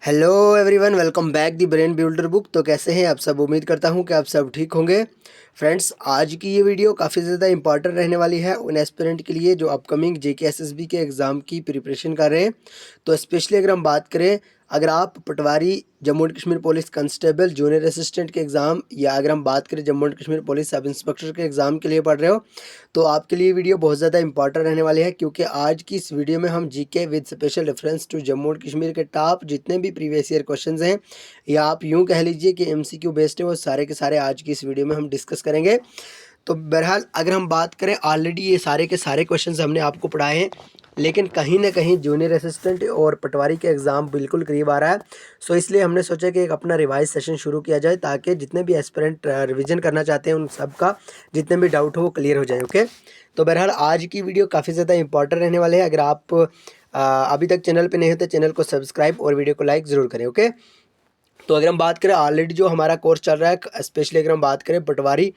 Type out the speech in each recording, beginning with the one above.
Hello everyone, welcome back the brain builder book. तो कैसे हैं आप सब? उम्मीद करता हूं कि आप सब ठीक होंगे। फ्रेंड्स, आज की ये वीडियो काफ़ी ज़्यादा इंपॉर्टेंट रहने वाली है उन एस्पिरेंट के लिए जो अपकमिंग जेके एसएसबी के एग्ज़ाम की प्रिपरेशन कर रहे हैं। तो स्पेशली अगर हम बात करें, अगर आप patwari Jammu and Kashmir police constable junior assistant के एग्ज़ाम, या अगर हम बात करें Jammu and Kashmir police sub inspector के एग्ज़ाम के लिए पढ़ रहे हो, तो आपके लिए वीडियो बहुत ज़्यादा इंपॉर्टेंट रहने वाली है। क्योंकि आज की इस वीडियो में हम GK with special reference to Jammu and Kashmir के टॉप जितने भी प्रीवियस ईयर क्वेश्चंस हैं, या आप यूँ कह लीजिए कि एमसीक्यू बेस्ड है, वो सारे के सारे आज की इस वीडियो में हम डिस्कस करेंगे। तो बहरहाल अगर हम बात करें, ऑलरेडी ये सारे के सारे क्वेश्चंस हमने आपको पढ़ाए हैं, लेकिन कहीं ना कहीं जूनियर असिस्टेंट और पटवारी के एग्ज़ाम बिल्कुल करीब आ रहा है। सो इसलिए हमने सोचा कि एक अपना रिवाइज सेशन शुरू किया जाए, ताकि जितने भी एस्पिरेंट रिवीजन करना चाहते हैं उन सब का जितने भी डाउट हो वो क्लियर हो जाए। ओके, तो बहरहाल आज की वीडियो काफ़ी ज़्यादा इंपॉर्टेंट रहने वाले हैं। अगर आप अभी तक चैनल पे नहीं हो तो चैनल को सब्सक्राइब और वीडियो को लाइक ज़रूर करें। ओके, तो अगर हम बात करें, ऑलरेडी जो हमारा कोर्स चल रहा है, स्पेशली अगर हम बात करें पटवारी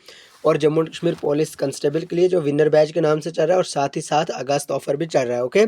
और Jammu and Kashmir police constable के लिए, जो विनर बैच के नाम से चल रहा है, और साथ ही साथ अगस्त ऑफर भी चल रहा है। ओके,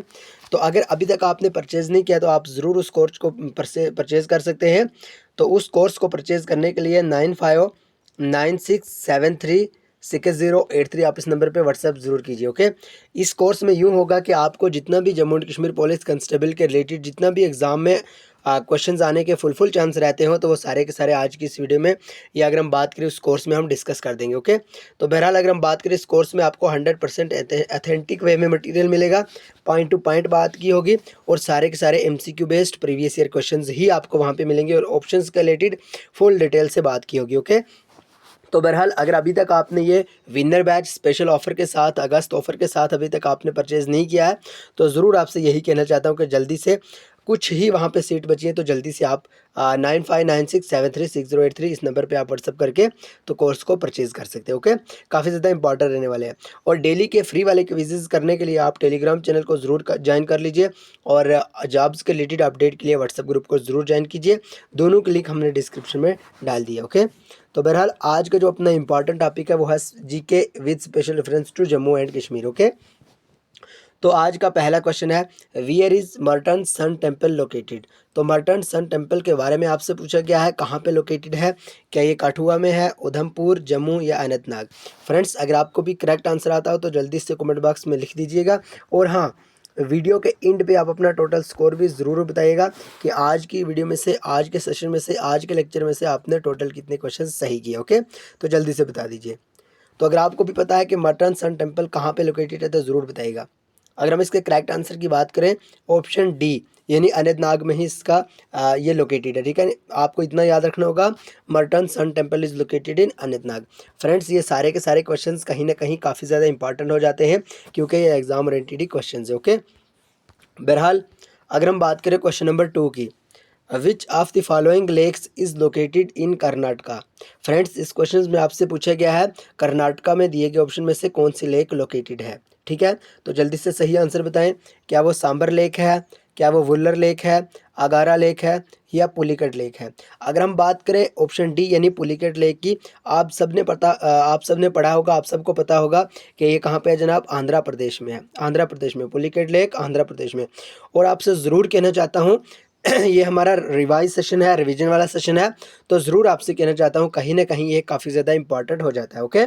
तो अगर अभी तक आपने परचेज़ नहीं किया तो आप ज़रूर उस कोर्स को परचेज़ कर सकते हैं। तो उस कोर्स को परचेज़ करने के लिए 9596736083 आप इस नंबर पे व्हाट्सएप ज़रूर कीजिए। ओके, इस कोर्स में यूँ होगा कि आपको जितना भी Jammu and Kashmir police constable के रिलेटेड जितना भी एग्ज़ाम में क्वेश्चंस आने के फुल चांस रहते हो, तो वो सारे के सारे आज की इस वीडियो में, या अगर हम बात करें उस कोर्स में हम डिस्कस कर देंगे। ओके, तो बहरहाल अगर हम बात करें, इस कोर्स में आपको 100% अथेंटिक वे में मटेरियल मिलेगा, पॉइंट टू पॉइंट बात की होगी, और सारे के सारे MCQ based previous year questions ही आपको वहाँ पे मिलेंगे, और ऑप्शंस के रिलेटेड फुल डिटेल से बात की होगी। ओके, तो बहरहाल अगर अभी तक आपने ये विनर बैच स्पेशल ऑफ़र के साथ, अगस्त ऑफ़र के साथ अभी तक आपने परचेज़ नहीं किया है, तो ज़रूर आपसे यही कहना चाहता हूँ कि जल्दी से, कुछ ही वहाँ पे सीट बची है, तो जल्दी से आप 9596736083 इस नंबर पे आप व्हाट्सअप करके तो कोर्स को परचेज़ कर सकते हैं। ओके, काफ़ी ज़्यादा इंपॉर्टेंट रहने वाले हैं। और डेली के फ्री वाले क्विज़ेज़ करने के लिए आप टेलीग्राम चैनल को ज़रूर ज्वाइन कर लीजिए, और जॉब्स के रिलेटेड अपडेट के लिए व्हाट्सअप ग्रुप को ज़रूर ज्वाइन कीजिए। दोनों के लिंक हमने डिस्क्रिप्शन में डाल दिया। ओके, तो बहरहाल आज का जो अपना इंपॉर्टेंट टॉपिक है वो है GK with special reference to Jammu and Kashmir. Okay, तो आज का पहला क्वेश्चन है, where is Martand sun temple located. तो मर्टन सन टेम्पल के बारे में आपसे पूछा गया है, कहाँ पे लोकेटेड है, क्या ये कठुआ में है, उधमपुर, जम्मू या अनंतनाग। फ्रेंड्स, अगर आपको भी करेक्ट आंसर आता हो तो जल्दी से कमेंट बॉक्स में लिख दीजिएगा। और हाँ, वीडियो के एंड पे आप अपना टोटल स्कोर भी ज़रूर बताइएगा कि आज की वीडियो में से, आज के सेशन में से, आज के लेक्चर में से आपने टोटल कितने क्वेश्चन सही किए। ओके, तो जल्दी से बता दीजिए। तो अगर आपको भी पता है कि मर्टन सन टेम्पल कहाँ पे लोकेटेड है तो ज़रूर बताइएगा। अगर हम इसके करेक्ट आंसर की बात करें, ऑप्शन डी यानी अनंतनाग में ही इसका ये लोकेटेड है। ठीक है, आपको इतना याद रखना होगा, Martand sun temple is located in Anantnag. Friends, ये सारे के सारे क्वेश्चंस कहीं ना कहीं काफ़ी ज़्यादा इंपॉर्टेंट हो जाते हैं, क्योंकि ये एग्जाम ओरिएंटेड ही क्वेश्चन है। ओके, बहरहाल अगर हम बात करें क्वेश्चन नंबर 2 की, which of the following lakes is located in Karnataka. Friends, इस क्वेश्चन में आपसे पूछा गया है कर्नाटका में दिए गए ऑप्शन में से कौन सी लेक लोकेटेड है। ठीक है, तो जल्दी से सही आंसर बताएं। क्या वो सांबर लेक है, क्या वो वुल्लर लेक है, अगारा लेक है, या पुलिकट लेक है। अगर हम बात करें ऑप्शन डी यानी पुलिकट लेक की, आप सबने पढ़ा होगा, आप सबको पता होगा कि ये कहाँ पे है जनाब, आंध्र प्रदेश में है। आंध्र प्रदेश में पुलिकट लेक, आंध्र प्रदेश में। और आपसे ज़रूर कहना चाहता हूँ ये हमारा रिवाइज सेशन है, रिवीजन वाला सेशन है, तो ज़रूर आपसे कहना चाहता हूँ कहीं ना कहीं ये काफ़ी ज़्यादा इंपॉर्टेंट हो जाता है। ओके,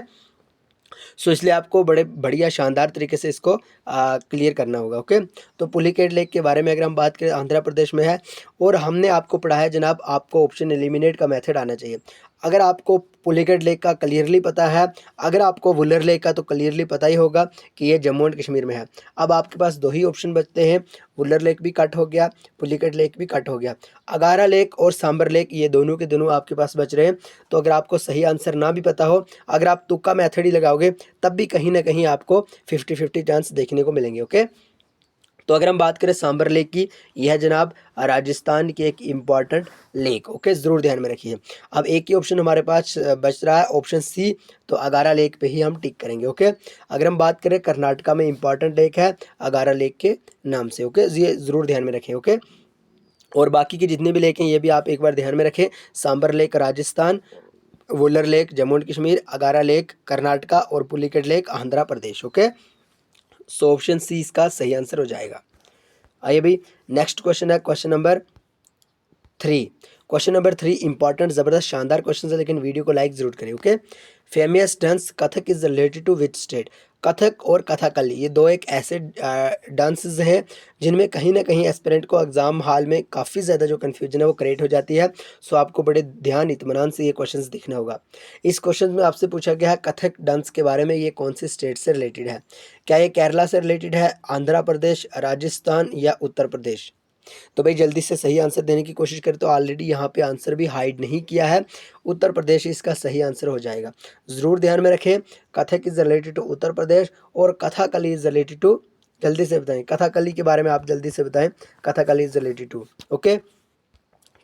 सो इसलिए आपको बड़े बढ़िया शानदार तरीके से इसको क्लियर करना होगा। ओके, तो पुलिकेट लेक के बारे में अगर हम बात करें, आंध्र प्रदेश में है, और हमने आपको पढ़ाया जनाब, आपको ऑप्शन एलिमिनेट का मेथड आना चाहिए। अगर आपको पुलिकेट लेक का क्लियरली पता है, अगर आपको वुलर लेक का तो क्लियरली पता ही होगा कि ये जम्मू एंड कश्मीर में है। अब आपके पास दो ही ऑप्शन बचते हैं, वुलर लेक भी कट हो गया, पुलिकेट लेक भी कट हो गया, अगारा लेक और सांबर लेक ये दोनों के दोनों आपके पास बच रहे हैं। तो अगर आपको सही आंसर ना भी पता हो, अगर आप तुक्का मेथड ही लगाओगे, तब भी कहीं ना कहीं आपको 50-50 चांस देखने को मिलेंगे। ओके, तो अगर हम बात करें सांबर लेक की, यह जनाब राजस्थान की एक इम्पॉर्टेंट लेक। ओके, ज़रूर ध्यान में रखिए। अब एक ही ऑप्शन हमारे पास बच रहा है, ऑप्शन सी, तो अगारा लेक पे ही हम टिक करेंगे। ओके, अगर हम बात करें, कर्नाटका में इम्पॉर्टेंट लेक है अगारा लेक के नाम से। ओके, ये ज़रूर ध्यान में रखें। ओके, और बाकी की जितनी भी लेक हैं ये भी आप एक बार ध्यान में रखें, Sambhar lake Rajasthan, Wular lake Jammu and Kashmir, Agara lake Karnataka, और Pulicat lake Andhra Pradesh. Okay, so option C इसका सही आंसर हो जाएगा। आइए भाई, नेक्स्ट क्वेश्चन है question number 3। Question number 3 important ज़बरदस्त शानदार क्वेश्चन है, लेकिन वीडियो को लाइक ज़रूर करें। Okay. Famous dance Kathak is related to which state? Kathak और कथकली ये दो एक ऐसे डांसेस हैं जिनमें कहीं ना कहीं एस्पिरेंट को एग्ज़ाम हॉल में काफ़ी ज़्यादा जो कन्फ्यूजन है वो क्रिएट हो जाती है। सो आपको बड़े ध्यान इत्मीनान से ये क्वेश्चंस देखना होगा। इस क्वेश्चन में आपसे पूछा गया है कथक डांस के बारे में, ये कौन से स्टेट से रिलेटेड है? क्या ये केरला से रिलेटेड है, आंध्र प्रदेश, राजस्थान या उत्तर प्रदेश? तो भाई जल्दी से सही आंसर देने की कोशिश करें। तो ऑलरेडी यहाँ पे आंसर भी हाइड नहीं किया है, उत्तर प्रदेश इसका सही आंसर हो जाएगा। ज़रूर ध्यान में रखें, Kathak is related to Uttar Pradesh और कथाकली इज़ रिलेटेड टू, जल्दी से बताएं कथाकली के बारे में, आप जल्दी से बताएं Kathakali is related to. Okay.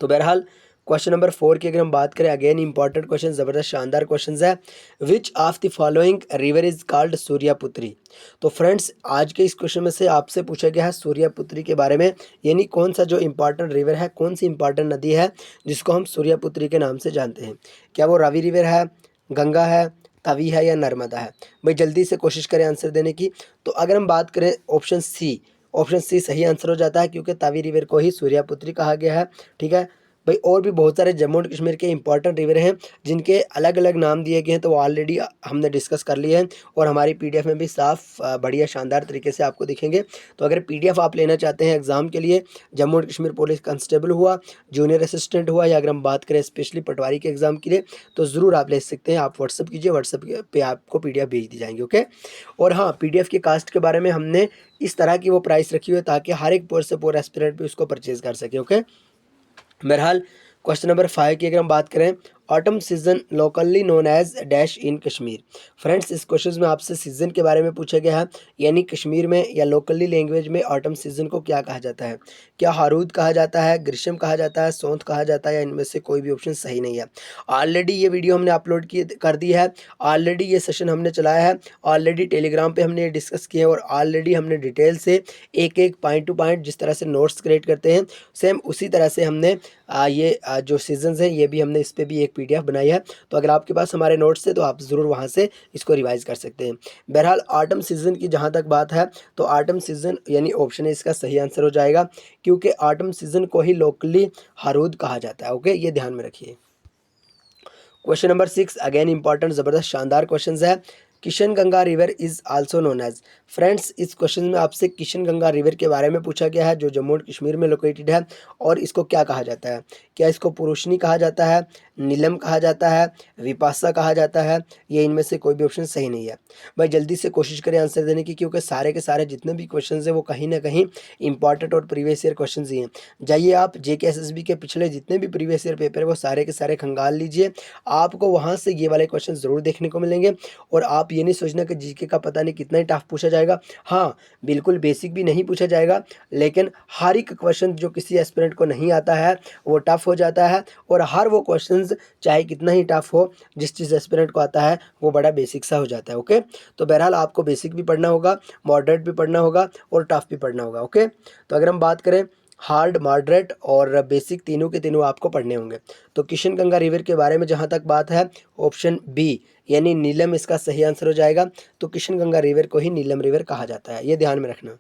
तो बहरहाल क्वेश्चन नंबर 4 की अगर हम बात करें, अगेन इंपॉर्टेंट क्वेश्चन, ज़बरदस्त शानदार क्वेश्चन है। Which of the following river is called Suryaputri? तो फ्रेंड्स आज के इस क्वेश्चन में से आपसे पूछा गया है सूर्यापुत्री के बारे में, यानी कौन सा जो इंपॉर्टेंट रिवर है, कौन सी इंपॉर्टेंट नदी है जिसको हम सूर्यापुत्री के नाम से जानते हैं? क्या वो रावी रिवर है, गंगा है, तवी है या नर्मदा है? भाई जल्दी से कोशिश करें आंसर देने की। तो अगर हम बात करें ऑप्शन सी सही आंसर हो जाता है, क्योंकि तावी रिवर को ही सूर्यापुत्री कहा गया है। ठीक है भाई, और भी बहुत सारे जम्मू एंड कश्मीर के इंपॉर्टेंट रिवर हैं जिनके अलग अलग नाम दिए गए हैं, तो वो ऑलरेडी हमने डिस्कस कर लिए हैं और हमारी पीडीएफ में भी साफ बढ़िया शानदार तरीके से आपको दिखेंगे। तो अगर पीडीएफ आप लेना चाहते हैं एग्जाम के लिए, Jammu and Kashmir police constable हुआ, जूनियर असिस्टेंट हुआ, या अगर हम बात करें स्पेशली पटवारी के एग्जाम के लिए, तो ज़रूर आप ले सकते हैं। आप व्हाट्सअप कीजिए, व्हाट्सअप पे आपको पीडीएफ भेज दी जाएंगी। ओके। और हाँ, पीडीएफ की कास्ट के बारे में हमने इस तरह की वो प्राइस रखी हुई है ताकि हर एक पोस्ट से पोर एस्पिरेंट भी उसको परचेज कर सके। ओके। बहरहाल क्वेश्चन नंबर 5 की अगर हम बात करें, autumn season locally known as dash in Kashmir. Friends इस क्वेश्चन में आपसे सीजन के बारे में पूछा गया है, यानी कश्मीर में या लोकली लैंग्वेज में ऑटम सीजन को क्या कहा जाता है? क्या हारूद कहा जाता है, ग्रीष्म कहा जाता है, सौंत कहा जाता है, या इनमें से कोई भी ऑप्शन सही नहीं है। ऑलरेडी ये वीडियो हमने अपलोड की कर दी है, ऑलरेडी ये सेशन हमने चलाया है, ऑलरेडी टेलीग्राम पर हमने ये डिस्कस किया है, और ऑलरेडी हमने डिटेल से एक एक पॉइंट टू पॉइंट जिस तरह से नोट्स क्रिएट करते हैं, सेम उसी तरह से हमने जो सीजन्स हैं ये भी हमने इस पर भी एक पीडीएफ बनाई है। तो अगर आपके पास हमारे नोट्स है तो आप ज़रूर वहाँ से इसको रिवाइज कर सकते हैं। बहरहाल ऑटम सीजन की जहाँ तक बात है, तो ऑटम सीजन यानी ऑप्शन है इसका सही आंसर हो जाएगा, क्योंकि ऑटम सीजन को ही लोकली हारूद कहा जाता है। ओके, ये ध्यान में रखिए। क्वेश्चन नंबर 6 अगेन इंपॉर्टेंट ज़बरदस्त शानदार क्वेश्चन है। Kishan Ganga river is also known as. Friends इस क्वेश्चन में आपसे किशन गंगा रिवर के बारे में पूछा गया है, जो जम्मू एंड कश्मीर में लोकेटेड है, और इसको क्या कहा जाता है? क्या इसको पुरुषनी कहा जाता है, नीलम कहा जाता है, विपासा कहा जाता है, ये इनमें से कोई भी ऑप्शन सही नहीं है। भाई जल्दी से कोशिश करें आंसर देने की, क्योंकि सारे के सारे जितने भी क्वेश्चन हैं वो कहीं ना कहीं इंपॉर्टेंट और प्रीवियस ईयर क्वेश्चन ही हैं। जाइए आप JK SSB के पिछले जितने भी प्रीवियस ईयर पेपर है वो सारे के सारे खंगाल लीजिए, आपको वहाँ से ये वाले क्वेश्चन ज़रूर देखने को मिलेंगे। और आप ये नहीं सोचना कि जीके का पता नहीं कितना ही टफ पूछा जाएगा। हाँ, बिल्कुल बेसिक भी नहीं पूछा जाएगा, लेकिन हर एक क्वेश्चन जो किसी एस्पिरेंट को नहीं आता है वो टफ हो जाता है, और हर वो क्वेश्चंस चाहे कितना ही टफ हो, जिस चीज़ एस्पिरेंट को आता है वो बड़ा बेसिक सा हो जाता है। ओके। तो बहरहाल आपको बेसिक भी पढ़ना होगा, मॉडरेट भी पढ़ना होगा, और टफ भी पढ़ना होगा। ओके। तो अगर हम बात करें, हार्ड, मॉडरेट और बेसिक तीनों के तीनों आपको पढ़ने होंगे। तो किशन गंगा रिवर के बारे में जहाँ तक बात है, ऑप्शन बी यानी नीलम इसका सही आंसर हो जाएगा। तो किशन गंगा रिवर को ही नीलम रिवर कहा जाता है, ये ध्यान में रखना।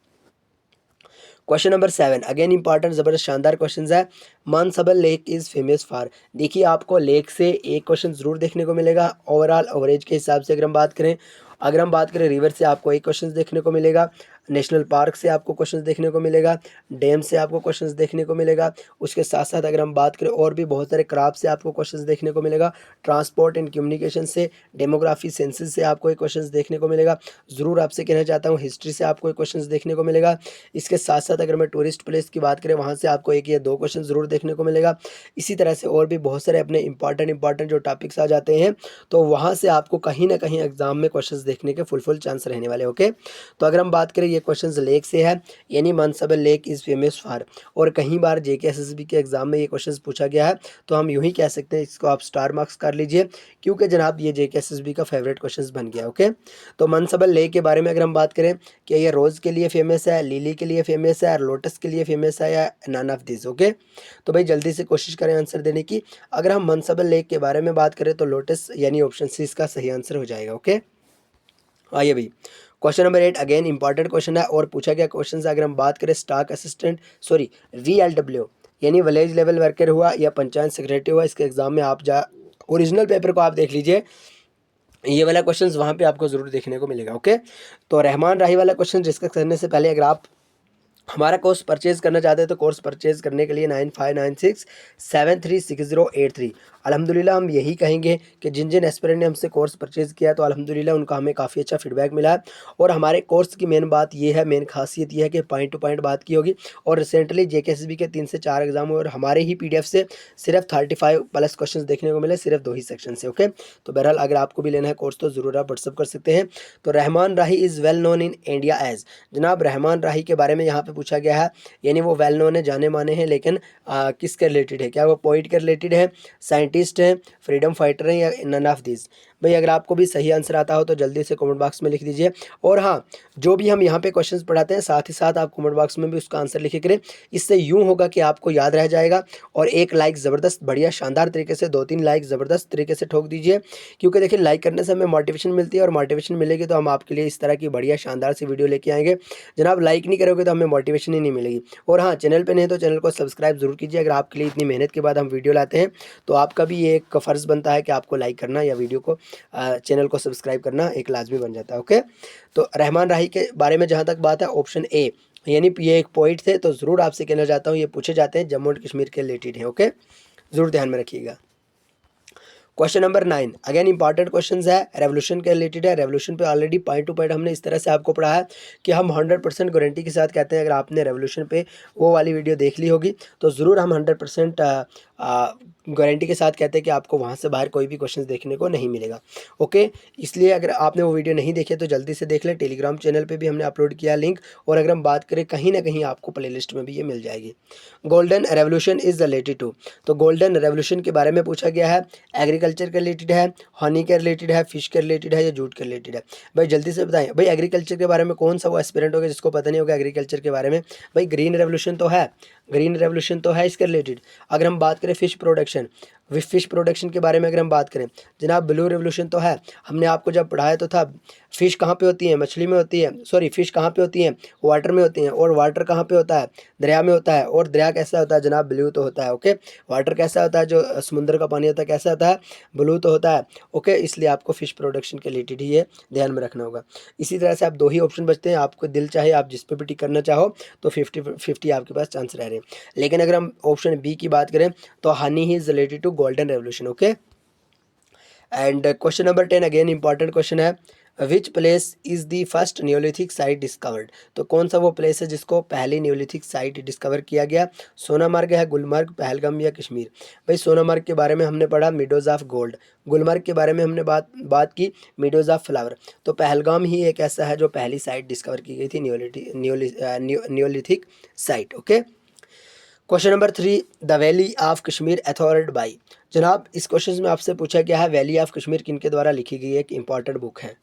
क्वेश्चन नंबर 7 अगेन इंपॉर्टेंट ज़बरदस्त शानदार क्वेश्चन है। Manasbal lake is famous for. देखिए आपको लेक से एक क्वेश्चन ज़रूर देखने को मिलेगा, ओवरऑल एवरेज के हिसाब से अगर हम बात करें रिवर से आपको एक क्वेश्चन देखने को मिलेगा, नेशनल पार्क से आपको क्वेश्चन देखने को मिलेगा, डैम से आपको क्वेश्चन देखने को मिलेगा, उसके साथ साथ अगर हम बात करें और भी बहुत सारे क्राफ्ट से आपको क्वेश्चन देखने को मिलेगा, ट्रांसपोर्ट एंड कम्युनिकेशन से, डेमोग्राफी सेंसस से आपको एक क्वेश्चन देखने को मिलेगा। ज़रूर आपसे कहना चाहता हूँ हिस्ट्री से आपको एक क्वेश्चन देखने को मिलेगा। इसके साथ साथ अगर मैं टूरिस्ट प्लेस की बात करें, वहाँ से आपको एक या दो क्वेश्चन ज़रूर देखने को मिलेगा। इसी तरह से और भी बहुत सारे अपने इंपॉर्टेंट जो टॉपिक्स आ जाते हैं, तो वहाँ से आपको कहीं ना कहीं एग्जाम में क्वेश्चंस देखने के फुल चांस रहने वाले। ओके। तो अगर हम बात करें, ये क्वेश्चंस लेक से है, यानी Manasbal lake is famous for, और कहीं बार JK SSB के एग्जाम में ये क्वेश्चंस पूछा गया है, तो हम यूँ ही कह सकते हैं, इसको आप स्टार मार्क्स कर लीजिए, क्योंकि जनाब ये JK SSB का फेवरेट क्वेश्चंस बन गया। ओके। तो मानसबल लेक के बारे में अगर हम बात करें, कि ये रोज़ के लिए फेमस है, लिली के लिए फेमस है, लोटस के लिए फेमस है, या नन ऑफ दिस। ओके। तो भाई जल्दी से कोशिश करें आंसर देने की। अगर हम मानसबल लेक के बारे में बात करें, तो लोटस यानी ऑप्शन सी इसका सही आंसर हो जाएगा। ओके। आइए भाई, question number 8 again important question है, और पूछा गया क्वेश्चन है, अगर हम बात करें स्टॉक असिस्टेंट VLW यानी विलेज लेवल वर्कर हुआ या पंचायत सेक्रेटरी हुआ, इसके एग्ज़ाम में आप ओरिजिनल पेपर को आप देख लीजिए, ये वाला क्वेश्चंस वहाँ पे आपको ज़रूर देखने को मिलेगा। ओके, तो रहमान राही वाला क्वेश्चन डिस्कस करने से पहले अगर आप हमारा कोर्स परचेज़ करना चाहते हैं तो कोर्स परचेज़ करने के लिए 9596736083। अल्हम्दुलिल्लाह हम यही कहेंगे कि जिन जिन एस्पिरेंट ने हमसे कोर्स परचेज़ किया तो अल्हम्दुलिल्लाह उनका हमें काफ़ी अच्छा फीडबैक मिला है। और हमारे कोर्स की मेन बात ये है, मेन खासियत ये है कि पॉइंट टू पॉइंट बात की होगी। और रिसेंटली जेकेएसबी के 3 से 4 एग्जाम हुए और हमारे ही पीडीएफ से सिर्फ 35 प्लस क्वेश्चंस देखने को मिले, सिर्फ 2 ही सेक्शन से। ओके, तो बहरहाल अगर आपको भी लेना है कोर्स तो ज़रूर आप व्हाट्सअप कर सकते हैं। तो Rahman Rahi is well known in India as, जनाब रहमान राही के बारे में यहाँ पे पूछा गया है, यानी वो वेल नोन है, जाने माने हैं, लेकिन किसके रिलेटेड है? क्या वो पोइट के रिलेटेड है, साइंटिस्ट हैं, फ्रीडम फाइटर हैं, या नन ऑफ दिस? भाई अगर आपको भी सही आंसर आता हो तो जल्दी से कमेंट बॉक्स में लिख दीजिए। और हाँ, जो भी हम यहाँ पे क्वेश्चंस पढ़ाते हैं साथ ही साथ आप कमेंट बॉक्स में भी उसका आंसर लिखे करें। इससे यूँ होगा कि आपको याद रह जाएगा। और एक लाइक ज़बरदस्त बढ़िया शानदार तरीके से, 2-3 लाइक ज़बरदस्त तरीके से ठोक दीजिए, क्योंकि देखिए लाइक करने से हमें मोटिवेशन मिलती है, और मोटिवेशन मिलेगी तो हम आपके लिए इस तरह की बढ़िया शानदार सी वीडियो लेके आएंगे। जनाब लाइक नहीं करोगे तो हमें मोटिवेशन ही नहीं मिलेगी। और हाँ, चैनल पे नहीं तो चैनल को सब्सक्राइब ज़रूर कीजिए। अगर आपके लिए इतनी मेहनत के बाद हम वीडियो लाते हैं तो आपका भी ये एक फ़र्ज़ बनता है कि आपको लाइक करना या वीडियो को चैनल को सब्सक्राइब करना एक लाजमी बन जाता है। ओके, तो रहमान राही के बारे में जहाँ तक बात है, ऑप्शन ए यानी ये एक पॉइंट थे, तो ज़रूर आपसे कहना चाहता हूँ ये पूछे जाते हैं, जम्मू एंड कश्मीर के रिलेटेड है। ओके, ज़रूर ध्यान में रखिएगा। Question number 9 again important question है, रेवोल्यूशन के रिलेटेड है। रेवोल्यूशन पे ऑलरेडी पॉइंट टू पॉइंट हमने इस तरह से आपको पढ़ा है कि हम 100% गारंटी के साथ कहते हैं, अगर आपने रेवोल्यूशन पे वो वाली वीडियो देख ली होगी तो ज़रूर हम 100% गारंटी के साथ कहते हैं कि आपको वहाँ से बाहर कोई भी क्वेश्चन देखने को नहीं मिलेगा। ओके, इसलिए अगर आपने वो वीडियो नहीं देखी तो जल्दी से देख लें, टेलीग्राम चैनल पर भी हमने अपलोड किया लिंक। और अगर हम बात करें कहीं ना कहीं आपको प्ले लिस्ट में भी ये मिल जाएगी। Golden revolution is related to, तो गोल्डन रेवोल्यूशन के बारे में पूछा गया है, एग्रीकल्चर के रिलेटेड है, हनी के रिलेटेड है, फिश के रिलेटेड है, या जूट के रिलेटेड है? भाई जल्दी से बताएं। भाई एग्रीकल्चर के बारे में कौन सा वो एस्पिरेंट होगा जिसको पता नहीं होगा एग्रीकल्चर के बारे में? भाई ग्रीन रेवोल्यूशन तो है, ग्रीन रेवोल्यूशन तो है इसके रिलेटेड। अगर हम बात करें फिश प्रोडक्शन, फिश प्रोडक्शन के बारे में अगर हम बात करें, जनाब ब्लू रेवोल्यूशन तो है। हमने आपको जब पढ़ाया तो था, फ़िश कहाँ पे होती है? मछली में होती है, सॉरी फ़िश कहाँ पे होती है? वाटर में होती हैं। और वाटर कहाँ पे होता है? दरिया में होता है। और दरिया कैसा होता है जनाब? ब्लू तो होता है। ओके, वाटर कैसा होता है? जो समुद्र का पानी होता है कैसा होता है? ब्लू तो होता है। ओके, इसलिए आपको फ़िश प्रोडक्शन के रिलेटेड ही ये ध्यान में रखना होगा। इसी तरह से आप 2 ही ऑप्शन बचते हैं, आपको दिल चाहे आप जिस पे भी टिक करना चाहो तो 50-50 आपके पास चांस रह रहे हैं। लेकिन अगर हम ऑप्शन बी की बात करें तो हनी ही is related to golden revolution. Okay, and question number 10 again important question है, which place is the first neolithic site discovered? तो कौन सा वो प्लेस है जिसको पहली न्योलिथिक साइट डिस्कवर किया गया? सोनामर्ग है, गुलमर्ग, पहलगाम या कश्मीर? भाई सोनामर्ग के बारे में हमने पढ़ा मिडोज ऑफ गोल्ड, गुलमर्ग के बारे में हमने बात की मिडोज ऑफ फ्लावर। तो पहलगाम ही एक ऐसा है जो पहली साइट डिस्कवर की गई थी neolithic site. Okay, question number 3 the valley of Kashmir authored by, जनाब इस क्वेश्चन में आपसे पूछा गया है वैली ऑफ कश्मीर किनके द्वारा लिखी गई एक इंपॉर्टेंट बुक है?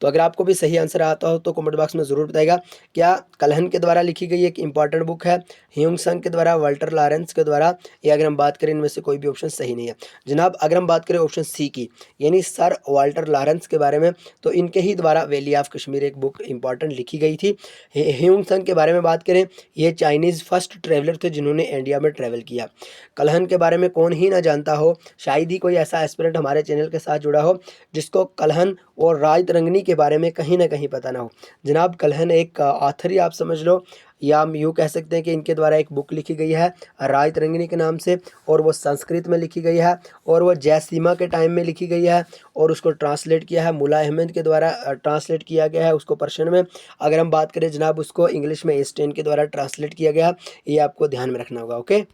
तो अगर आपको भी सही आंसर आता हो तो कमेंट बॉक्स में ज़रूर बताएगा। क्या कल्हन के द्वारा लिखी गई एक इंपॉर्टेंट बुक है, ह्यूंग संग के द्वारा, वाल्टर लॉरेंस के द्वारा, या अगर हम बात करें इनमें से कोई भी ऑप्शन सही नहीं है? जनाब अगर हम बात करें ऑप्शन सी की, यानी सर वाल्टर लॉरेंस के बारे में, तो इनके ही द्वारा वैली ऑफ कश्मीर एक बुक इंपॉर्टेंट लिखी गई थी। ह्यूंग संग के बारे में बात करें, ये चाइनीज़ फर्स्ट ट्रेवलर थे जिन्होंने इंडिया में ट्रैवल किया। कल्हन के बारे में कौन ही ना जानता हो, शायद ही कोई ऐसा एस्पिरेंट हमारे चैनल के साथ जुड़ा हो जिसको कल्हन और राय रंगनी के बारे में कहीं ना कहीं पता ना हो। जनाब कल्हन एक ऑथर ही आप समझ लो, या हम यूँ कह सकते हैं कि इनके द्वारा एक बुक लिखी गई है राय तरंगिनी के नाम से, और वो संस्कृत में लिखी गई है, और वो जयसीमा के टाइम में लिखी गई है, और उसको ट्रांसलेट किया है मुला अहमद के द्वारा, ट्रांसलेट किया गया है उसको पर्शियन में। अगर हम बात करें जनाब उसको इंग्लिश में एस्टेन के द्वारा ट्रांसलेट किया गया, ये आपको ध्यान में रखना होगा। ओके,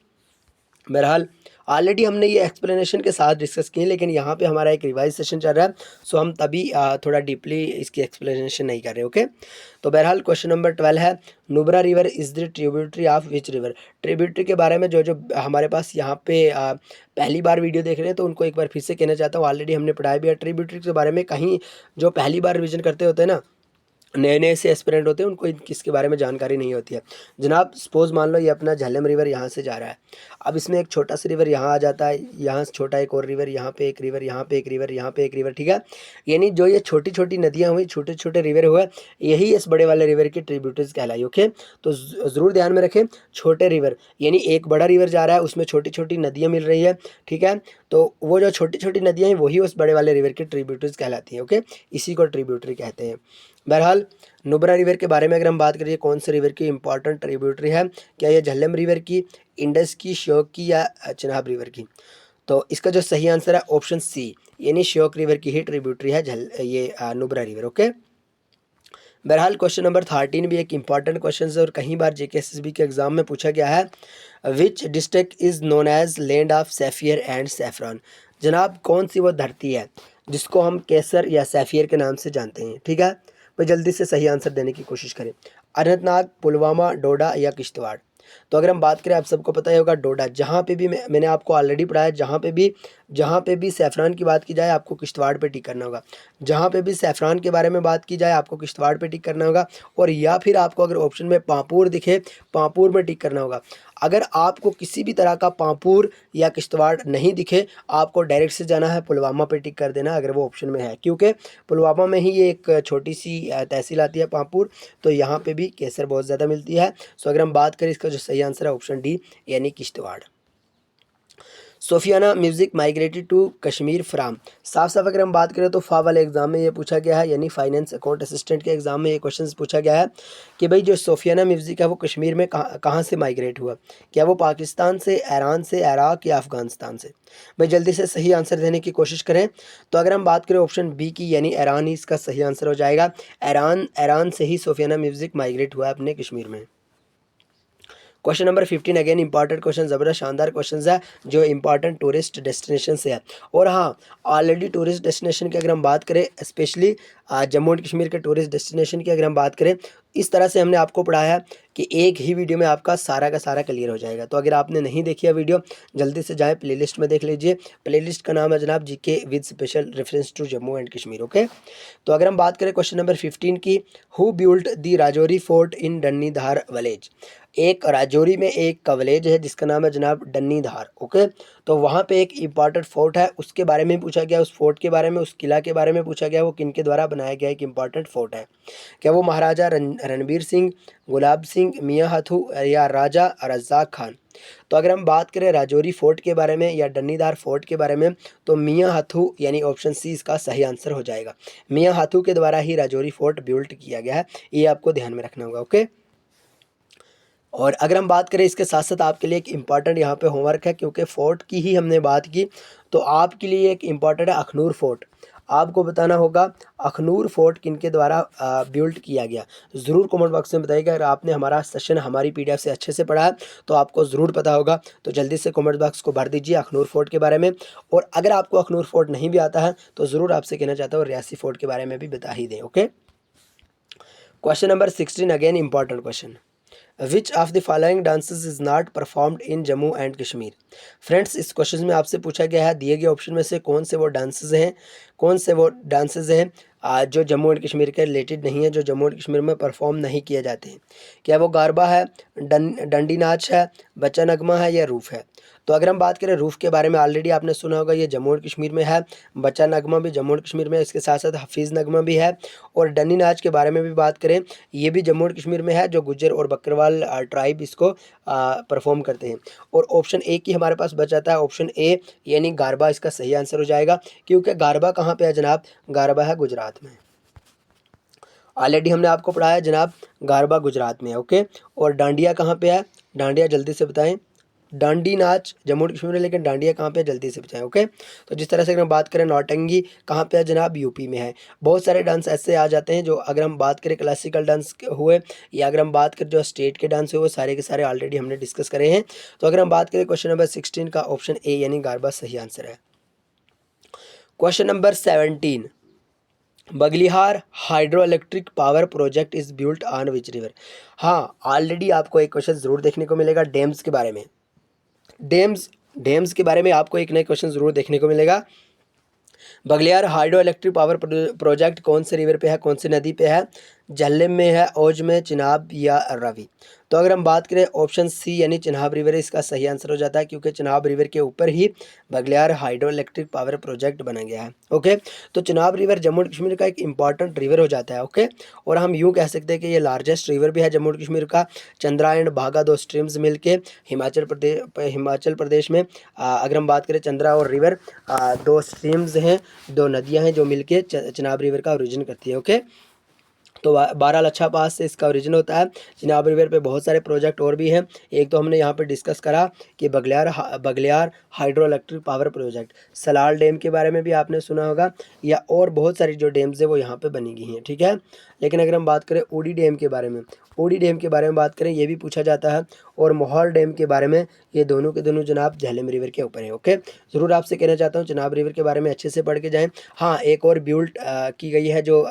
बहरहाल ऑलरेडी हमने ये एक्सप्लेनेशन के साथ डिस्कस किए, लेकिन यहाँ पे हमारा एक रिवाइज सेशन चल रहा है, सो हम तभी थोड़ा डीपली इसकी एक्सप्लेनेशन नहीं कर रहे। ओके, तो बहरहाल क्वेश्चन नंबर 12 है, Nubra river is the tributary of which river? Tributary के बारे में जो जो हमारे पास यहाँ पे पहली बार वीडियो देख रहे हैं तो उनको एक बार फिर से कहना चाहता हूँ, ऑलरेडी हमने पढ़ाया भी है ट्रिब्यूटरी के बारे में। कहीं जो पहली बार रिविजन करते होते हैं ना, नए-नए से एस्पिरेंट होते हैं, उनको किसके बारे में जानकारी नहीं होती है। जनाब सपोज़ मान लो ये अपना झेलम रिवर यहाँ से जा रहा है। अब इसमें एक छोटा सा रिवर यहाँ आ जाता है, यहाँ से छोटा एक और रिवर, यहाँ पे एक रिवर, यहाँ पे एक रिवर, यहाँ पे एक रिवर, ठीक है। यानी जो ये छोटी-छोटी नदियाँ हुई, छोटे-छोटे रिवर हुए, यही इस बड़े वाले रिवर की ट्रिब्यूटरीज़ कहलाई, ओके। तो ज़रूर ध्यान में रखें, छोटे रिवर यानी एक बड़ा रिवर जा रहा है, उसमें छोटी-छोटी नदियाँ मिल रही है, ठीक है। तो वो जो छोटी-छोटी नदियाँ हैं, वही उस बड़े वाले रिवर की ट्रिब्यूटरीज़ कहलाती हैं, ओके। इसी को ट्रिब्यूटरी कहते हैं। बहरहाल नुब्रा रिवर के बारे में अगर हम बात करें, कौन से रिवर की इंपॉर्टेंट ट्रिब्यूटरी है, क्या ये झेलम रिवर की, इंडस की, श्योक की या चिनाब रिवर की? तो इसका जो सही आंसर है ऑप्शन सी, यानी श्योक रिवर की ही ट्रिब्यूटरी है नुब्रा रिवर, ओके। बहरहाल क्वेश्चन नंबर 13 भी एक इंपॉर्टेंट क्वेश्चन है और कई बार जेकेएसएसबी के एग्जाम में पूछा गया है। Which district is known as land of sapphire and saffron? जनाब कौन सी वो धरती है जिसको हम केसर या सैफियर के नाम से जानते हैं, ठीक है। भाई जल्दी से सही आंसर देने की कोशिश करें। अनंतनाग, पुलवामा, डोडा या किश्तवाड़? तो अगर हम बात करें, आप सबको पता ही होगा डोडा, जहाँ पे भी मैंने आपको ऑलरेडी पढ़ाया, जहाँ पे भी सैफरान की बात की जाए आपको किश्तवाड़ पे टिक करना होगा। जहाँ पे भी सैफरान के बारे में बात की जाए आपको किश्तवाड़ पे टिक करना होगा, और या फिर आपको अगर ऑप्शन में पांपुर दिखे, पांपुर में टिक करना होगा। अगर आपको किसी भी तरह का पांपुर या किश्तवाड़ नहीं दिखे, आपको डायरेक्ट से जाना है पुलवामा पे टिक कर देना अगर वो ऑप्शन में है, क्योंकि पुलवामा में ही ये एक छोटी सी तहसील आती है पांपुर, तो यहाँ पे भी केसर बहुत ज़्यादा मिलती है। सो अगर हम बात करें, इसका जो सही आंसर है ऑप्शन डी, यानी Kishtwar. Sufiana music migrated to Kashmir from? साफ साफ अगर हम बात करें तो फा वाले एग्जाम में ये पूछा गया है, यानी फाइनेंस अकाउंट असिस्टेंट के एग्जाम में ये क्वेश्चन पूछा गया है कि भाई जो सोफियाना म्यूज़िक है वो कश्मीर में कहाँ से माइग्रेट हुआ? क्या वो पाकिस्तान से, ईरान से, इराक या अफगानिस्तान से? भाई जल्दी से सही आंसर देने की कोशिश करें। तो अगर हम बात करें ऑप्शन बी की, यानी ईरान ही इसका सही आंसर हो जाएगा। ईरान से ही सोफियाना म्यूज़िक माइग्रेट हुआ है अपने कश्मीर में। Question number 15 again important question, ज़बरदस्त शानदार क्वेश्चन है जो इंपॉर्टेंट टूरिस्ट डेस्टिनेशन से है। और हाँ, ऑलरेडी टूरिस्ट डेस्टिनेशन की अगर हम बात करें, स्पेशली जम्मू एंड कश्मीर के टूरिस्ट डेस्टिनेशन की अगर हम बात करें, इस तरह से हमने आपको पढ़ाया है कि एक ही वीडियो में आपका सारा का सारा क्लियर हो जाएगा। तो अगर आपने नहीं देखी है वीडियो, जल्दी से जाएँ प्लेलिस्ट में देख लीजिए। प्लेलिस्ट का नाम है जनाब GK with special reference to Jammu and Kashmir, okay. तो अगर हम बात करें क्वेश्चन नंबर 15 की, who built the Rajouri fort in Dannidhar village? एक राजौरी में एक विलेज है जिसका नाम है जनाब डन्नीधार, ओके। तो वहाँ पे एक इंपॉर्टेंट फोर्ट है, उसके बारे में पूछा गया, उस फोर्ट के बारे में, उस किला के बारे में पूछा गया, वो किन के द्वारा बनाया गया एक इंपॉर्टेंट फोर्ट है। क्या वो महाराजा रणबीर सिंह, गुलाब सिंह, मियाँ हाथू या राजा रज़ाक खान? तो अगर हम बात करें राजौरी फोर्ट के बारे में या डन्नीधार फोर्ट के बारे में, तो मियाँ हाथू यानी ऑप्शन सी इसका सही आंसर हो जाएगा। मियाँ हाथू के द्वारा ही राजौरी फोर्ट बिल्ट किया गया है, ये आपको ध्यान में रखना होगा, ओके। और अगर हम बात करें, इसके साथ साथ आपके लिए एक इम्पॉर्टेंट यहाँ पे होमवर्क है, क्योंकि फ़ोर्ट की ही हमने बात की, तो आपके लिए एक इम्पॉर्टेंट है अखनूर फोर्ट। आपको बताना होगा अखनूर फोर्ट किनके द्वारा बिल्ड किया गया। ज़रूर कमेंट बॉक्स में बताइएगा। अगर आपने हमारा सेशन हमारी पीडीएफ से अच्छे से पढ़ा है तो आपको ज़रूर पता होगा, तो जल्दी से कमेंट बॉक्स को भर दीजिए अखनूर फोर्ट के बारे में। और अगर आपको अखनूर फोर्ट नहीं भी आता है तो ज़रूर आपसे कहना चाहता हूँ रियासी फोर्ट के बारे में भी बता ही दें, okay. Question number 16 again important question, which of the following dances is not performed in Jammu and Kashmir? Friends, इस क्वेश्चन में आपसे पूछा गया है दिए गए ऑप्शन में से कौन से वो डांसेस हैं, कौन से वो डांसेस हैं जो जम्मू एंड कश्मीर के रिलेटेड नहीं है, जो जम्मू एंड कश्मीर में परफॉर्म नहीं किए जाते हैं। क्या वो गारबा है, डंडी नाच है, बच्चा नगमा है या रूफ है? तो अगर हम बात करें रूफ के बारे में, ऑलरेडी आपने सुना होगा, ये जम्मू एंड कश्मीर में है। बच्चा नगमा भी जम्मू एंड कश्मीर में है, इसके साथ साथ हफीज़ नगमा भी है। और डंडी नाच के बारे में भी बात करें, ये भी जम्मू एंड कश्मीर में है, जो गुज्जर और बकरवाल ट्राइब इसको परफॉर्म करते हैं। और ऑप्शन ए की हमारे पास बच जाता है ऑप्शन ए, यानी गारबा इसका सही आंसर हो जाएगा। क्योंकि गारबा कहाँ पे है जनाब? गारबा है गुजरात में। ऑलरेडी हमने आपको पढ़ाया जनाब, गारबा गुजरात में है, ओके। और डांडिया कहाँ पे है? डांडिया जल्दी से बताएं। डांडी नाच जम्मू एंड कश्मीर में, लेकिन डांडिया कहाँ पे है जल्दी से बताएं, ओके। तो जिस तरह से अगर हम बात करें, नौटंगी कहाँ पे है जनाब? यूपी में है। बहुत सारे डांस ऐसे आ जाते हैं जो, अगर हम बात करें क्लासिकल डांस हुए या अगर हम बात करें जो स्टेट के डांस हुए, वो सारे के सारे ऑलरेडी हमने डिस्कस करे हैं। तो अगर हम बात करें क्वेश्चन नंबर 16 का, ऑप्शन ए यानी गारबा सही आंसर है। Question number 17, Baglihar hydro electric power project is built on which river? हाँ, ऑलरेडी आपको एक क्वेश्चन जरूर देखने को मिलेगा डैम्स के बारे में। डैम्स के बारे में आपको एक नया क्वेश्चन जरूर देखने को मिलेगा। Baglihar hydro electric power project कौन से रिवर पे है, कौन सी नदी पे है? झेलम में है, औज में, चिनाब या रावी। तो अगर हम बात करें ऑप्शन सी यानी चिनाब रिवर इसका सही आंसर हो जाता है, क्योंकि चिनाब रिवर के ऊपर ही Baglihar hydro electric power project बना गया है। ओके, तो चिनाब रिवर जम्मू एंड कश्मीर का एक इंपॉर्टेंट रिवर हो जाता है। ओके, और हम यूँ कह सकते हैं कि ये लार्जेस्ट रिवर भी है जम्मू एंड कश्मीर का। चंद्रा एंड भागा दो स्ट्रीम्स मिलके हिमाचल प्रदेश में अगर हम बात करें चंद्रा और रिवर, दो स्ट्रीम्स हैं, दो नदियां हैं जो मिलके चिनाब रिवर का ओरिजिन करती है। ओके, तो बहरहाल अच्छा पास से इसका ओरिजिन होता है। चिनाब रिवर पे बहुत सारे प्रोजेक्ट और भी हैं। एक तो हमने यहाँ पे डिस्कस करा कि Baglihar hydro electric power project, Salal dam के बारे में भी आपने सुना होगा, या और बहुत सारी जो डैम्स है वो यहाँ पे बनी गई हैं। ठीक है, लेकिन अगर हम बात करें ओडी डैम के बारे में, ओडी डैम के बारे में बात करें ये भी पूछा जाता है, और मोहाल डैम के बारे में, ये दोनों के दोनों जनाब झेलम रिवर के ऊपर है। ओके, ज़रूर आपसे कहना चाहता हूँ चिनाब रिवर के बारे में अच्छे से पढ़ के जाएँ। हाँ, एक और बिल्ड की गई है जो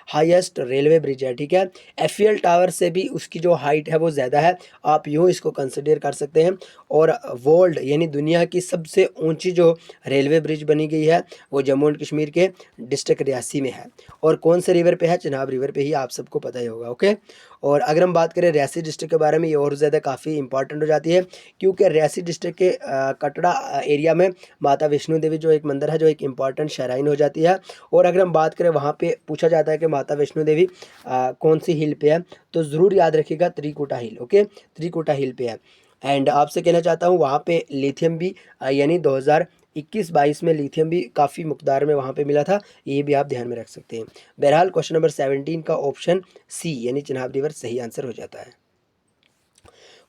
हाईएस्ट रेलवे ब्रिज है। ठीक है, एफियल टावर से भी उसकी जो हाइट है वो ज़्यादा है, आप यूँ इसको कंसिडर कर सकते हैं। और वर्ल्ड यानी दुनिया की सबसे ऊंची जो रेलवे ब्रिज बनी गई है वो जम्मू एंड कश्मीर के डिस्ट्रिक्ट रियासी में है। और कौन से रिवर पे है? चिनाब रिवर पे ही, आप सबको पता ही होगा। ओके, और अगर हम बात करें रियासी डिस्ट्रिक्ट के बारे में, ये और ज़्यादा काफ़ी इंपॉर्टेंट हो जाती है, क्योंकि रियासी डिस्ट्रिक्ट के कटड़ा एरिया में माता वैष्णो देवी जो एक मंदिर है, जो एक इंपॉर्टेंट शराइन हो जाती है। और अगर हम बात करें वहाँ पे पूछा जाता है कि माता वैष्णो देवी कौन सी हिल पे है, तो ज़रूर याद रखिएगा त्रिकुटा हिल। ओके, त्रिकुटा हिल पे है। एंड आपसे कहना चाहता हूँ वहाँ पे लिथियम भी यानी 2021-22 में लिथियम भी काफ़ी मकदार में वहाँ पे मिला था, ये भी आप ध्यान में रख सकते हैं। बहरहाल क्वेश्चन नंबर 17 का ऑप्शन सी यानी चिनाब रिवर सही आंसर हो जाता है।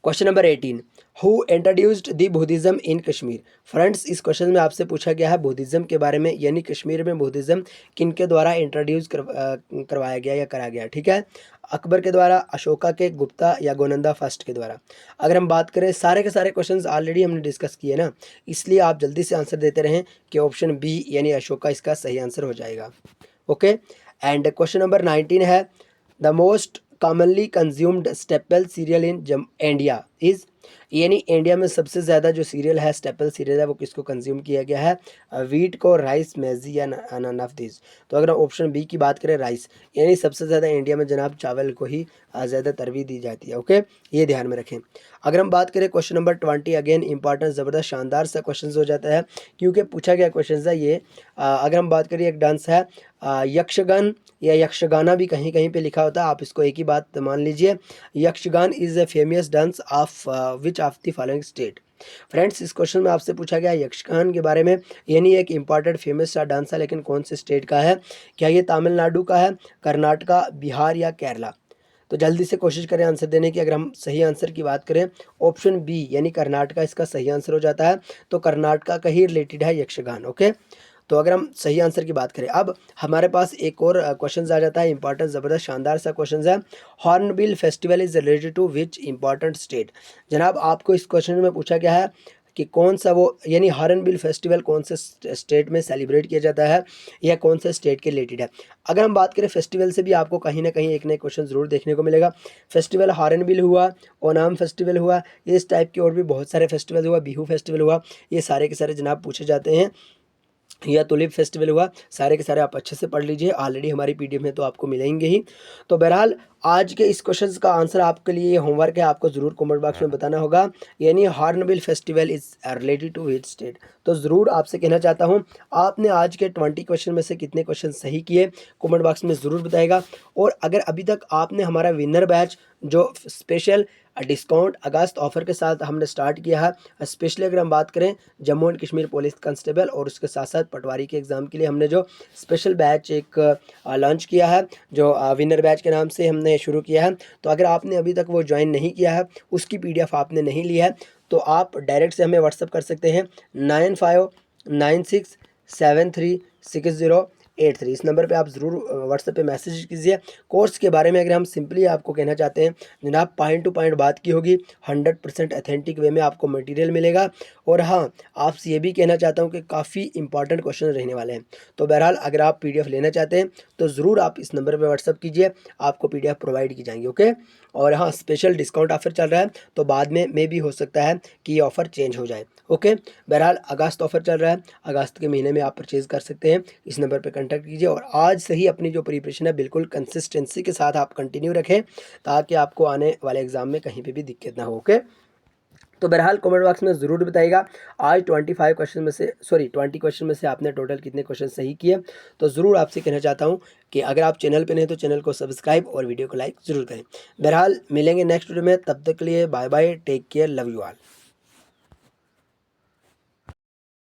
Question number 18, who introduced the Buddhism in Kashmir. Friends, इस क्वेश्चन में आपसे पूछा गया है बुद्धिज़्म के बारे में, यानी कश्मीर में बुद्धिज़्म किनके द्वारा इंट्रोड्यूस करवाया गया या करा गया। ठीक है, अकबर के द्वारा, अशोका के, गुप्ता या गोनंदा फर्स्ट के द्वारा। अगर हम बात करें, सारे के सारे क्वेश्चंस ऑलरेडी हमने डिस्कस किए ना, इसलिए आप जल्दी से आंसर देते रहें कि ऑप्शन बी यानी अशोका इसका सही आंसर हो जाएगा। ओके, एंड क्वेश्चन नंबर 19 है, the most commonly consumed staple serial in India is, यानी इंडिया में सबसे ज़्यादा जो सीरियल है, स्टेपल सीरियल है, वो किसको कंज्यूम किया गया है? वीट को, राइस, मेजी या नन ऑफ दिस। तो अगर ऑप्शन बी की बात करें, राइस, यानी सबसे ज़्यादा इंडिया में जनाब चावल को ही ज़्यादा तरजीह दी जाती है। ओके, ये ध्यान में रखें। अगर हम बात करें क्वेश्चन नंबर 20, अगेन इंपॉर्टेंट, ज़बरदस्त, शानदार सा क्वेश्चन हो जाता है, क्योंकि पूछा गया क्वेश्चन है ये। अगर हम बात करें, एक डांस है यक्षगान या यक्षगाना भी कहीं कहीं पे लिखा होता है, आप इसको एक ही बात मान लीजिए। Yakshagana is a famous dance of which of the following state. Friends, इस क्वेश्चन में आपसे पूछा गया यक्षगान के बारे में, यानी एक इंपॉर्टेंट फेमस सा डांस है, लेकिन कौन से स्टेट का है? क्या ये तमिलनाडु का है, कर्नाटका, बिहार या केरला? तो जल्दी से कोशिश करें आंसर देने की। अगर हम सही आंसर की बात करें, ऑप्शन बी यानी कर्नाटका इसका सही आंसर हो जाता है। तो कर्नाटका का ही रिलेटेड है यक्षगान। ओके, तो अगर हम सही आंसर की बात करें, अब हमारे पास एक और क्वेश्चन आ जाता है, इंपॉर्टेंट, ज़बरदस्त, शानदार सा क्वेश्चन है, hornbill festival is related to which important state. जनाब, आपको इस क्वेश्चन में पूछा गया है कि कौन सा वो यानी हॉर्नबिल फेस्टिवल कौन से स्टेट में सेलिब्रेट किया जाता है, या कौन से स्टेट के रिलेटेड है। अगर हम बात करें फेस्टिवल से भी, आपको कहीं ना कहीं एक नए क्वेश्चन ज़रूर देखने को मिलेगा। फेस्टिवल हॉर्नबिल हुआ, ओनाम फेस्टिवल हुआ, इस टाइप के और भी बहुत सारे फेस्टिवल हुआ, बिहू फेस्टिवल हुआ, ये सारे के सारे जनाब पूछे जाते हैं, या तुलिप फेस्टिवल हुआ, सारे के सारे आप अच्छे से पढ़ लीजिए, ऑलरेडी हमारी पीडीएफ में तो आपको मिलेंगे ही। तो बहरहाल आज के इस क्वेश्चन का आंसर आपके लिए होमवर्क है, आपको ज़रूर कमेंट बॉक्स में बताना होगा, यानी hornbill festival is related to which state. तो ज़रूर आपसे कहना चाहता हूँ, आपने आज के 20 क्वेश्चन में से कितने क्वेश्चन सही किए कमेंट बॉक्स में ज़रूर बताएगा। और अगर अभी तक आपने हमारा विनर बैच जो स्पेशल डिस्काउंट अगस्त ऑफर के साथ हमने स्टार्ट किया है, स्पेशली अगर हम बात करें Jammu and Kashmir police constable और उसके साथ साथ पटवारी के एग्ज़ाम के लिए, हमने जो स्पेशल बैच एक लॉन्च किया है, जो विनर बैच के नाम से हमने शुरू किया है। तो अगर आपने अभी तक वो ज्वाइन नहीं किया है, उसकी पीडीएफ आपने नहीं ली है, तो आप डायरेक्ट से हमें व्हाट्सअप कर सकते हैं 9596736083। इस नंबर पे आप ज़रूर व्हाट्सएप पे मैसेज कीजिए। कोर्स के बारे में अगर हम सिंपली आपको कहना चाहते हैं, जनाब पॉइंट टू पॉइंट बात की होगी, 100% अथेंटिक वे में आपको मटेरियल मिलेगा। और हाँ, आपसे ये भी कहना चाहता हूँ कि काफ़ी इंपॉर्टेंट क्वेश्चन रहने वाले हैं। तो बहरहाल अगर आप पीडीएफ लेना चाहते हैं तो ज़रूर आप इस नंबर पर व्हाट्सअप कीजिए, आपको पीडीएफ प्रोवाइड की जाएंगी। ओके, और हाँ, स्पेशल डिस्काउंट ऑफ़र चल रहा है, तो बाद में भी हो सकता है कि ये ऑफ़र चेंज हो जाए। ओके, बहरहाल अगस्त ऑफ़र चल रहा है, अगस्त के महीने में आप परचेज़ कर सकते हैं। इस नंबर पे कॉन्टैक्ट कीजिए और आज से ही अपनी जो प्रिपरेशन है बिल्कुल कंसिस्टेंसी के साथ आप कंटिन्यू रखें, ताकि आपको आने वाले एग्ज़ाम में कहीं पे भी दिक्कत ना हो। ओके, तो बहरहाल कमेंट बॉक्स में ज़रूर बताइएगा आज 25 क्वेश्चन में से 20 क्वेश्चन में से आपने टोटल कितने क्वेश्चन सही किए। तो ज़रूर आपसे कहना चाहता हूँ कि अगर आप चैनल पे नए तो चैनल को सब्सक्राइब और वीडियो को लाइक ज़रूर करें। बहरहाल मिलेंगे नेक्स्ट वीडियो में, तब तक के लिए bye bye, take care, love you all.